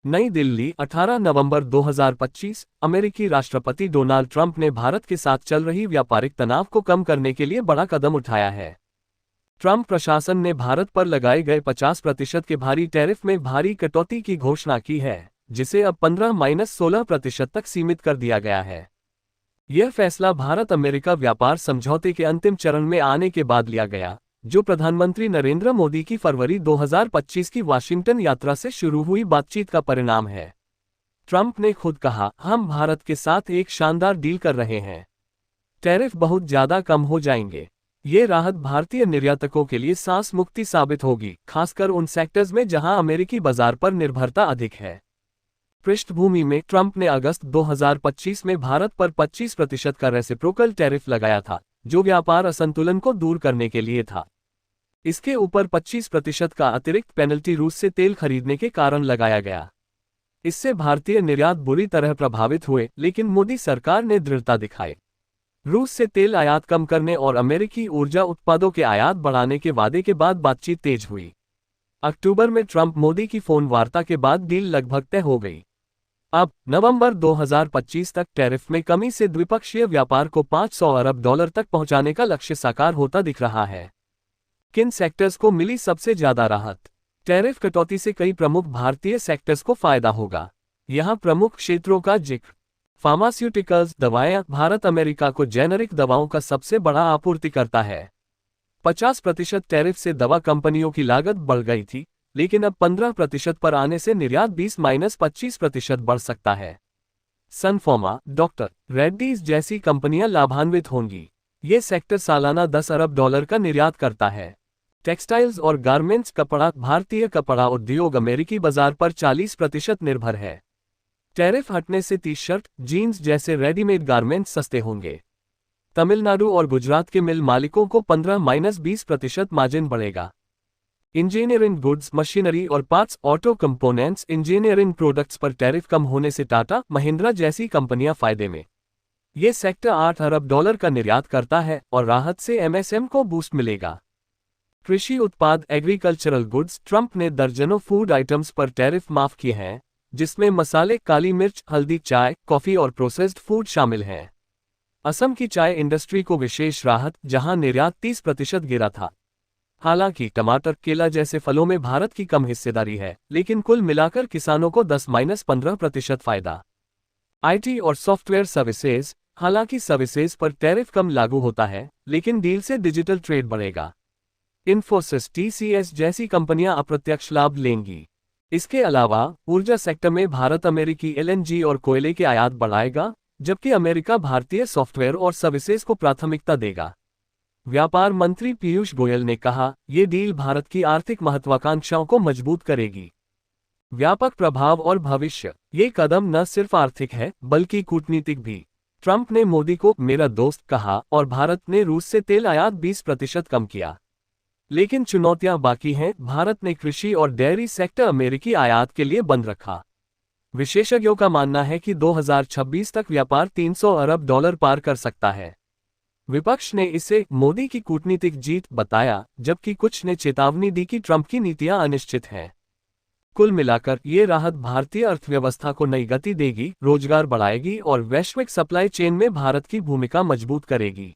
नई दिल्ली 18 नवंबर 2025। अमेरिकी राष्ट्रपति डोनाल्ड ट्रंप ने भारत के साथ चल रही व्यापारिक तनाव को कम करने के लिए बड़ा कदम उठाया है। ट्रंप प्रशासन ने भारत पर लगाए गए 50% के भारी टैरिफ में भारी कटौती की घोषणा की है, जिसे अब 15-16% तक सीमित कर दिया गया है। यह फैसला भारत अमेरिका व्यापार समझौते के अंतिम चरण में आने के बाद लिया गया, जो प्रधानमंत्री नरेंद्र मोदी की फरवरी 2025 की वाशिंगटन यात्रा से शुरू हुई बातचीत का परिणाम है। ट्रंप ने खुद कहा, हम भारत के साथ एक शानदार डील कर रहे हैं। टैरिफ बहुत ज्यादा कम हो जाएंगे। ये राहत भारतीय निर्यातकों के लिए सांस मुक्ति साबित होगी, खासकर उन सेक्टर्स में जहां अमेरिकी बाजार पर निर्भरता अधिक है। पृष्ठभूमि में ट्रंप ने अगस्त 2025 में भारत पर 25% का रेसिप्रोकल टैरिफ लगाया था, जो व्यापार असंतुलन को दूर करने के लिए था। इसके ऊपर 25% का अतिरिक्त पेनल्टी रूस से तेल खरीदने के कारण लगाया गया। इससे भारतीय निर्यात बुरी तरह प्रभावित हुए, लेकिन मोदी सरकार ने दृढ़ता दिखाई। रूस से तेल आयात कम करने और अमेरिकी ऊर्जा उत्पादों के आयात बढ़ाने के वादे के बाद बातचीत तेज हुई। अक्टूबर में ट्रंप मोदी की फोन वार्ता के बाद डील लगभग तय हो गई। अब नवंबर 2025 तक टैरिफ में कमी से द्विपक्षीय व्यापार को $500 अरब तक पहुंचाने का लक्ष्य साकार होता दिख रहा है। किन सेक्टर्स को मिली सबसे ज्यादा राहत? टैरिफ कटौती से कई प्रमुख भारतीय सेक्टर्स को फायदा होगा। यहां प्रमुख क्षेत्रों का जिक्र। फार्मास्यूटिकल्स, दवाएं। भारत अमेरिका को जेनरिक दवाओं का सबसे बड़ा आपूर्तिकर्ता है। 50% टैरिफ से दवा कंपनियों की लागत बढ़ गई थी, लेकिन अब 15% पर आने से निर्यात 20-25% बढ़ सकता है। सन फार्मा, डॉक्टर रेड्डीज जैसी कंपनियां लाभान्वित होंगी। ये सेक्टर सालाना $10 अरब का निर्यात करता है। टेक्सटाइल्स और गारमेंट्स। कपड़ा। भारतीय कपड़ा उद्योग अमेरिकी बाजार पर 40% निर्भर है। टैरिफ हटने से टी शर्ट, जीन्स जैसे रेडीमेड गारमेंट्स सस्ते होंगे। तमिलनाडु और गुजरात के मिल मालिकों को 15-20% मार्जिन बढ़ेगा। इंजीनियरिंग गुड्स, मशीनरी और parts. Auto components, engineering products पर टैरिफ कम होने से टाटा, महिंद्रा जैसी कंपनियां फायदे में। ये सेक्टर $8 अरब का निर्यात करता है और राहत से एमएसएम को बूस्ट मिलेगा। कृषि उत्पाद, एग्रीकल्चरल गुड्स। ट्रंप ने दर्जनों फूड आइटम्स पर टैरिफ माफ किए हैं, जिसमें मसाले, काली मिर्च, हल्दी, चाय, कॉफी और प्रोसेस्ड फूड शामिल हैं। असम की चाय इंडस्ट्री को विशेष राहत, जहां निर्यात 30% गिरा था। हालांकि टमाटर, केला जैसे फलों में भारत की कम हिस्सेदारी है, लेकिन कुल मिलाकर किसानों को 10-15% फायदा। आईटी और सॉफ्टवेयर सर्विसेज। हालांकि सर्विसेज पर टैरिफ कम लागू होता है, लेकिन डील से डिजिटल ट्रेड बढ़ेगा। इन्फोसिस, टीसीएस जैसी कंपनियां अप्रत्यक्ष लाभ लेंगी। इसके अलावा ऊर्जा सेक्टर में भारत अमेरिकी एलएनजी और कोयले के आयात बढ़ाएगा, जबकि अमेरिका भारतीय सॉफ्टवेयर और सर्विसेज को प्राथमिकता देगा। व्यापार मंत्री पीयूष गोयल ने कहा, ये डील भारत की आर्थिक महत्वाकांक्षाओं को मजबूत करेगी। व्यापक प्रभाव और भविष्य। ये कदम न सिर्फ आर्थिक है, बल्कि कूटनीतिक भी। ट्रंप ने मोदी को मेरा दोस्त कहा और भारत ने रूस से तेल आयात 20% कम किया। लेकिन चुनौतियां बाकी हैं। भारत ने कृषि और डेयरी सेक्टर अमेरिकी आयात के लिए बंद रखा। विशेषज्ञों का मानना है कि 2026 तक व्यापार $300 अरब पार कर सकता है। विपक्ष ने इसे मोदी की कूटनीतिक जीत बताया, जबकि कुछ ने चेतावनी दी कि ट्रंप की नीतियां अनिश्चित हैं। कुल मिलाकर ये राहत भारतीय अर्थव्यवस्था को नई गति देगी, रोजगार बढ़ाएगी और वैश्विक सप्लाई चेन में भारत की भूमिका मजबूत करेगी।